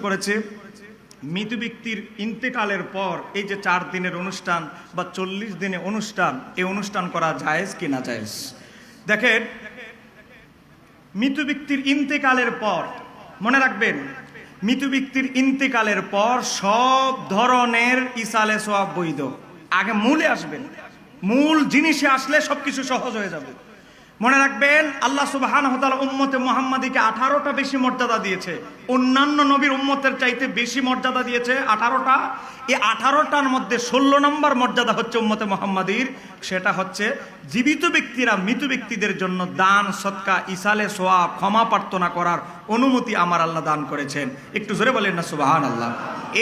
করেছে মৃত ব্যক্তির ইন্তেকালের পর এই যে 4 দিনের অনুষ্ঠান বা 40 দিনের অনুষ্ঠান, এই অনুষ্ঠান করা জায়েজ কি না জায়েজ? দেখেন, মৃত ব্যক্তির ইন্তেকালের পর মনে রাখবেন, মৃত ব্যক্তির ইন্তেকালের পর সব ধরনের ইসালে সওয়াব বৈধ। আগে মূলে আসবেন, মূল জিনিসে আসলে সবকিছু সহজ হয়ে যাবে। মনে রাখবেন, আল্লাহ সুবহানাহু ওয়া তাআলা উম্মতে মুহাম্মাদীকে 18টা বেশি মর্যাদা দিয়েছে, অন্যান্য নবীর উম্মতের চাইতে বেশি মর্যাদা দিয়েছে 18টা। এই 18টার মধ্যে 16 নম্বর মর্যাদা হচ্ছে উম্মতে মুহাম্মাদীর, সেটা হচ্ছে জীবিত ব্যক্তিরা মৃত ব্যক্তিদের জন্য দান সদকা ইসালে সোয়াব ক্ষমা প্রার্থনা করার অনুমতি আমার আল্লাহ দান করেছেন। একটু জোরে বলেন না সুবহানাল্লাহ।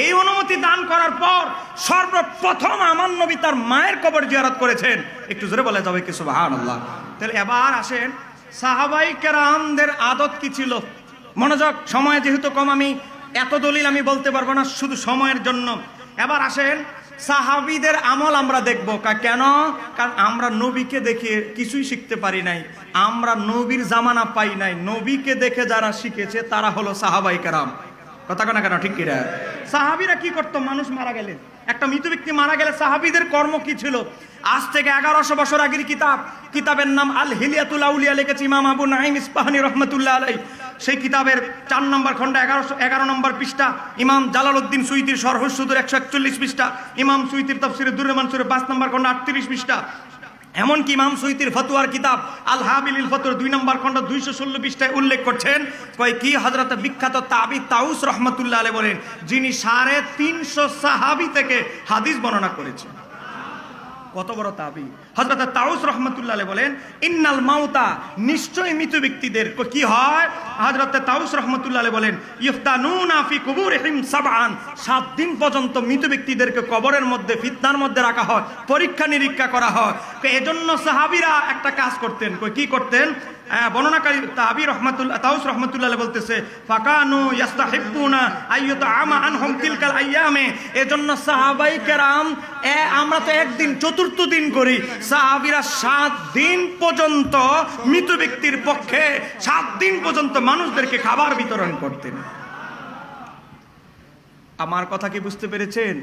এই অনুমতি দান করার পর সর্বপ্রথম আমার নবী তার মায়ের কবর জিয়ারত করেছেন। একটু জোরে বলা যাবে কি সুবহানাল্লাহ? তাহলে এবার আসেন, সাহাবাই কেরামদের আদত কি ছিল? মনোযোগ, সময় যেহেতু কম, আমি এত দলিল আমি বলতে পারবো না, শুধু সময়ের জন্য। এবার আসেন, সাহাবীদের আমল আমরা দেখব। কেন? কারণ আমরা নবীকে দেখে কিছুই শিখতে পারি নাই, আমরা নবীর জামানা পাই নাই। নবীকে দেখে যারা শিখেছে তারা হলো সাহাবাই কেরাম। কথা কেন কেন ঠিক কিনা? সাহাবীরা কি করতো? মানুষ মারা গেলে, একটা মৃত ব্যক্তি মারা গেলে সাহাবীদের কর্ম কি ছিল? আজ থেকে 1100 বছর আগের কিতাবের নাম আল হিলিয়াতুল আউলিয়া, লিখেছে ইমাম আবু নাঈম ইসফাহানী রহমাতুল্লাহ আলাইহি। সেই কিতাবের 4 নম্বর খণ্ড 11 নম্বর পৃষ্ঠা, ইমাম জালালউদ্দিন সুয়ুতীর শরহ সুদূর 141 পৃষ্ঠা, ইমাম সুয়ুতীর তাফসীরে দুররে মানসুরে 5 নম্বর খণ্ড 38 পৃষ্ঠা, এমনকি ইমাম সুয়ুতীর ফতোয়ার কিতাব আল হাবিলিল ফতোয়া 2 নম্বর খণ্ড 216 পৃষ্ঠায় উল্লেখ করছেন, কয় কি হযরত বিখ্যাত তাবি তাউস রহমাতুল্লাহ আলাইহি বলেন, যিনি 350 সাহাবী থেকে হাদিস বর্ণনা করেছেন। কত বড় তাবি! হযরত তাউস রাহমাতুল্লাহ আলাইহি বলেন, ইন্নাল মাউতা, নিশ্চয় মৃত ব্যক্তিদের কি হয়? হযরত তাউস রাহমাতুল্লাহ আলাইহি বলেন, ইফতানুনা ফি কুবুরিহিম সাবআন, 7 দিন পর্যন্ত মৃত ব্যক্তিদেরকে কবরের মধ্যে ফিতনার মধ্যে রাখা হয়, পরীক্ষা নিরীক্ষা করা হয়। এজন্য সাহাবীরা একটা কাজ করতেন। কি করতেন? বর্ণনাকারী তাবি তাউস রাহমাতুল্লাহ আলাইহি বলতেছে, ফাকানু ইস্তাহিব্বুনা আইয়ুতআমা আনহুম তিলকাল আইয়ামে। এজন্য সাহাবাই কেরাম, আমরা তো একদিন চতুর্থ দিন করি, সাহাবীরা 7 দিন পর্যন্ত মৃত ব্যক্তির পক্ষে 7 দিন পর্যন্ত মানুষদেরকে খাবার বিতরণ করতেন। আমার কথা কি বুঝতে পেরেছেন?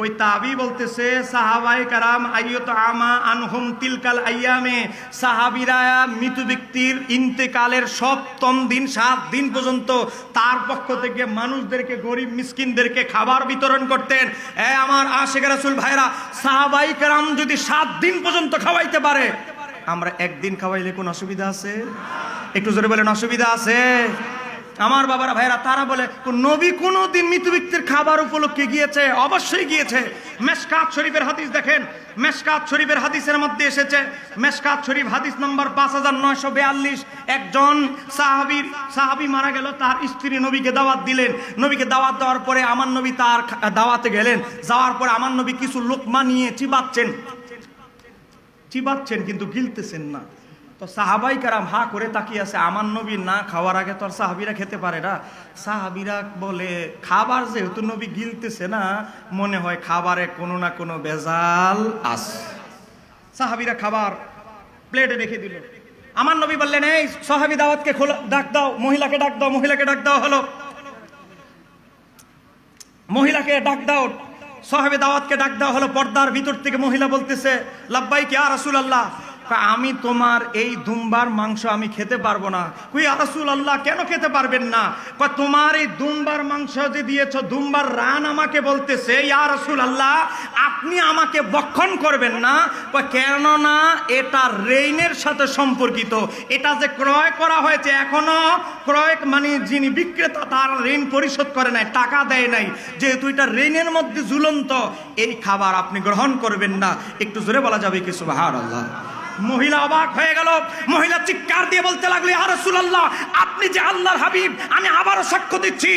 ওই তাবি বলতেছে, সাহাবায়ে কেরাম আইয়ুতআমা আনহুম তিলকাল আইয়ামে, সাহাবীরা মৃত ব্যক্তির ইন্তেকালের 7ম দিন 7 দিন পর্যন্ত তার পক্ষ থেকে মানুষদেরকে, গরিব মিসকিনদেরকে খাবার বিতরণ করতেন। আমার আশিকে রাসূল ভাইরা, সাহাবায়ে কেরাম যদি 7 দিন পর্যন্ত খাওয়াইতে পারে, আমরা একদিন খাওয়াইলে কোন অসুবিধা আছে? একটু জোরে বলেন, অসুবিধা আছে? আমার বাবারা ভাইরা, তারা বলে নবী কোনদিন মৃত ব্যক্তির খাবার উপলক্ষে গিয়েছে? অবশ্যই গিয়েছে। মেশকাত শরীফের হাদিস দেখেন, মেশকাত শরীফের হাদিসের মধ্যে এসেছে, মেশকাত শরীফ হাদিস নম্বর 5942, একজন সাহাবী মারা গেল, তার স্ত্রী নবীকে দাওয়াত দিলেন। নবীকে দাওয়াত দেওয়ার পরে আমার নবী তার দাওয়াতে গেলেন। যাওয়ার পরে আমার নবী কিছু লোকমা নিয়ে চিবাচ্ছেন কিন্তু গিলতেছেন না। তো সাহাবাই কেরাম হা করে তাকিয়ে আছে, আমার নবী না খাওয়ার আগে তো আর সাহাবীরা খেতে পারে না। সাহাবীরা বলে, খাবার যেহেতু নবী গিলতেছে না, মনে হয় খাবারে কোনো না কোনো ভেজাল আছে। সাহাবীরা খাবার প্লেটে রেখে দিল। আমার নবী বললেন, এই সাহাবী দাওয়াতকে ডাক দাও, মহিলাকে ডাক দাও। মহিলাকে ডাক দাও হলো, মহিলাকে ডাক দাও, সাহাবী দাওয়াতকে ডাক দাও হলো। পর্দার ভিতর থেকে মহিলা বলতেছে, লাব্বাইক ইয়া রাসূলুল্লাহ, আমি তোমার এই দুম্বার মাংস আমি খেতে পারবো না। কই ইয়া রাসূলুল্লাহ, কেন খেতে পারবেন না? কয় তোমার এই দুম্বার মাংস যে দিয়েছো, দুম্বার রান আমাকে বলতেছে, ইয়া রাসূলুল্লাহ আপনি আমাকে ভক্ষণ করবেন না। কয় কেন না? এটা ঋণের সাথে সম্পর্কিত, এটা যে ক্রয় করা হয়েছে, এখনো ক্রয় মানে যিনি বিক্রেতা তার ঋণ পরিশোধ করে নাই, টাকা দেয় নাই, যেহেতু এটা ঋণের মধ্যে ঝুলন্ত, এই খাবার আপনি গ্রহণ করবেন না। একটু জোরে বলা যাবে কি সুবহানাল্লাহ? মহিলা অবাক হয়ে গেল। মহিলা চিৎকার দিয়ে বলতে লাগলো, ইয়া রাসূলুল্লাহ আপনি যে আল্লাহর হাবিব, আমি আবারও সাক্ষ্য দিচ্ছি,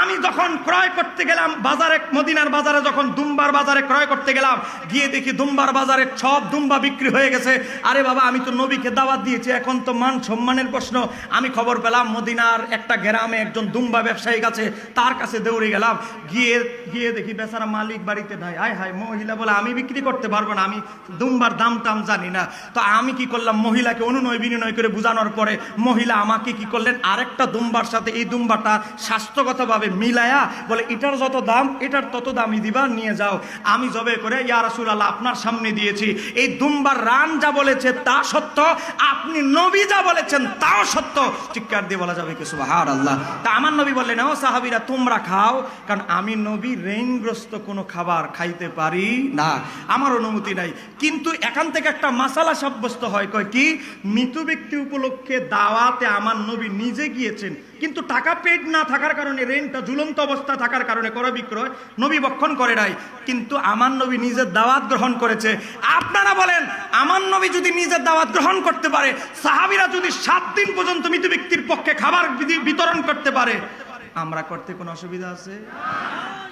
আমি যখন ক্রয় করতে গেলাম বাজারে, মদিনার বাজারে যখন দুম্বার বাজারে ক্রয় করতে গেলাম, গিয়ে দেখি দুম্বার বাজারে সব দুম্বা বিক্রি হয়ে গেছে। আরে বাবা, আমি তো নবীকে দাওয়াত দিয়েছি, এখন তো মান সম্মানের প্রশ্ন। আমি খবর পেলাম মদিনার একটা গ্রামে একজন দুম্বা ব্যবসায়ী আছে, তার কাছে দৌড়ে গেলাম। গিয়ে দেখি বেচারা মালিক বাড়িতে নাই। আয় হায়, মহিলা বলে আমি বিক্রি করতে পারবো না, আমি দুম্বার দাম টাম জানি না। তো আমি কি করলাম, মহিলাকে অনুনয় বিনয় করে বোঝানোর পরে মহিলা আমাকে কি করলেন, আরেকটা দুম্বার সাথে এই দুম্বাটা স্বাস্থ্যগতভাবে মিলায়া বলে এটার যত দাম এটার তত দামই দিবা, নিয়ে যাও। আমি জবে করে ইয়া রাসূলুল্লাহ আপনার সামনে দিয়েছি, এই দুম্বার রান যা বলেছে তা সত্য, আপনি নবী যা বলেছেন তাও সত্য। চিৎকার দিয়ে বলা যাবে কি সুবহানাল্লাহ। তা আমার নবী বললেন, ও সাহাবীরা তোমরা খাও, কারণ আমি নবী ঋণগ্রস্ত কোনো খাবার খাইতে পারি না, আমার অনুমতি নাই। কিন্তু এখান থেকে একটা মাসালা সাব্যস্ত হয়, কয় কি, মৃত ব্যক্তি উপলক্ষে দাওয়াতে আমার নবী নিজে গিয়েছেন, কিন্তু টাকা পেড না থাকার কারণে, রেন্টটা ঝুলন্ত অবস্থা থাকার কারণে ক্রয় বিক্রয় নবী বক্ষণ করে নাই, কিন্তু আমার নবী নিজের দাওয়াত গ্রহণ করেছে। আপনারা বলেন, আমার নবী যদি নিজের দাওয়াত গ্রহণ করতে পারে, সাহাবীরা যদি 7 দিন পর্যন্ত মৃত ব্যক্তির পক্ষে খাবার বিতরণ করতে পারে, আমরা করতে কোনো অসুবিধা আছে?